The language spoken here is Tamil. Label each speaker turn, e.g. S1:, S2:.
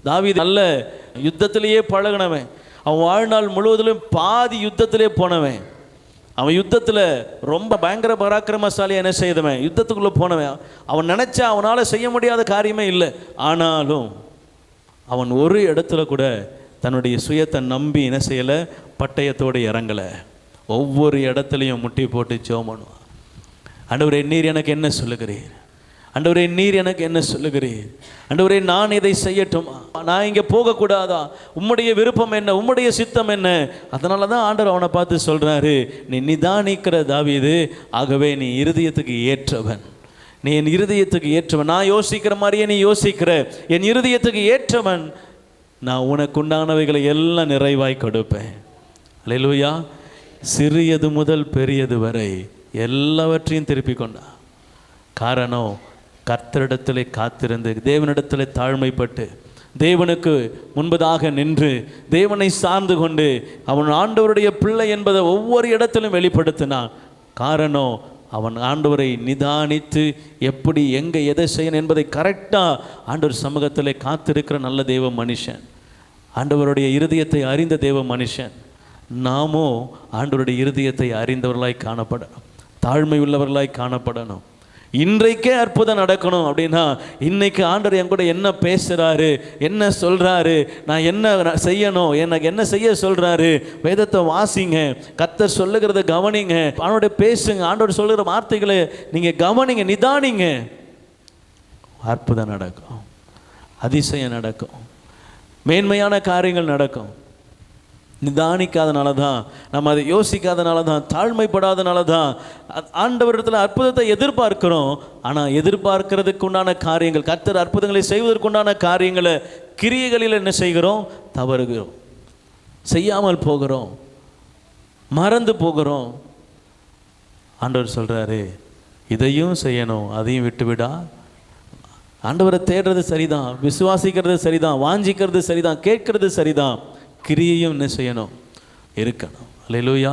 S1: தாவீது நல்ல யுத்தத்திலேயே பழகினவன், அவன் வாழ்நாள் முழுவதிலும் பாதி யுத்தத்திலே போனவன், அவன் யுத்தத்தில் ரொம்ப பயங்கர பராக்கிரமசாலியாக என்ன செய்தவன், யுத்தத்துக்குள்ளே போனவன். அவன் நினச்சா அவனால் செய்ய முடியாத காரியமே இல்லை. ஆனாலும் அவன் ஒரு இடத்துல கூட தன்னுடைய சுயத்தை நம்பி என்ன செய்யலை, பட்டயத்தோடு இறங்கலை. ஒவ்வொரு இடத்துலையும் முட்டி போட்டு ஜெபம் பண்ணுவான். ஆண்டவரே நீர் எனக்கு என்ன சொல்லுகிறீர், ஆண்டவரே நீர் எனக்கு என்ன சொல்லுகிறீர், ஆண்டவரே நான் இதை செய்யட்டுமா, நான் இங்கே போகக்கூடாதா, உம்முடைய விருப்பம் என்ன, உம்முடைய சித்தம் என்ன. அதனால தான் ஆண்டவர் அவனை பார்த்து சொல்கிறாரு, நீ நிதானிக்கிற தாவீது, ஆகவே நீ இருதயத்துக்கு ஏற்றவன், நீ என் இருதயத்துக்கு ஏற்றவன், நான் யோசிக்கிற மாதிரியே நீ யோசிக்கிற, என் இருதயத்துக்கு ஏற்றவன், நான் உனக்கு உண்டானவைகளை எல்லாம் நிறைவாய் கொடுப்பேன். அல்லேலூயா. சிறியது முதல் பெரியது வரை எல்லாவற்றையும் திருப்பி கொண்டான். காரணம், கர்த்தரிடத்திலே காத்திருந்து, தேவனிடத்திலே தாழ்மைப்பட்டு, தேவனுக்கு முன்பதாக நின்று, தேவனை சார்ந்து கொண்டு, அவன் ஆண்டவருடைய பிள்ளை என்பதை ஒவ்வொரு இடத்திலும் வெளிப்படுத்தினான். காரணம், அவன் ஆண்டவரை நிதானித்து எப்படி எங்கே எதை செய்யணும் என்பதை கரெக்டாக ஆண்டவர் சமூகத்தில் காத்திருக்கிற நல்ல தேவ மனுஷன், ஆண்டவருடைய இருதயத்தை அறிந்த தேவ மனுஷன். நாமோ ஆண்டவருடைய இருதயத்தை அறிந்தவர்களாய் காணப்படணும், தாழ்மை உள்ளவர்களாய் காணப்படணும். இன்றைக்கே அற்புதம் நடக்கணும் அப்படின்னா, இன்றைக்கு ஆண்டவர் என் கூட என்ன பேசுகிறாரு, என்ன சொல்கிறாரு, நான் என்ன செய்யணும், எனக்கு என்ன செய்ய சொல்கிறாரு, வேதத்தை வாசிங்க, கர்த்தர் சொல்லுகிறத கவனிங்க, அவனோட பேசுங்க, ஆண்டவர் சொல்லுகிற வார்த்தைகளை நீங்கள் கவனிங்க, நிதானிங்க. அற்புதம் நடக்கும், அதிசயம் நடக்கும், மேன்மையான காரியங்கள் நடக்கும். நிதானிக்காதனால தான், நம்ம அதை யோசிக்காதனால தான், தாழ்மைப்படாதனால தான் ஆண்டவரிடத்தில் அற்புதத்தை எதிர்பார்க்கிறோம். ஆனால் எதிர்பார்க்கிறதுக்கு உண்டான காரியங்கள், கர்த்தர் அற்புதங்களை செய்வதற்குண்டான காரியங்களை கிரியைகளில் என்ன செய்கிறோம், தவறுகிறோம், செய்யாமல் போகிறோம், மறந்து போகிறோம். ஆண்டவர் சொல்கிறாரு, இதையும் செய்யணும், அதையும் விட்டுவிடா. ஆண்டவரை தேடுறது சரிதான், விசுவாசிக்கிறது சரிதான், வாஞ்சிக்கிறது சரிதான், கேட்கறது சரிதான், கிரியையும் என்ன செய்யணும், இருக்கணும். அல்லேலூயா.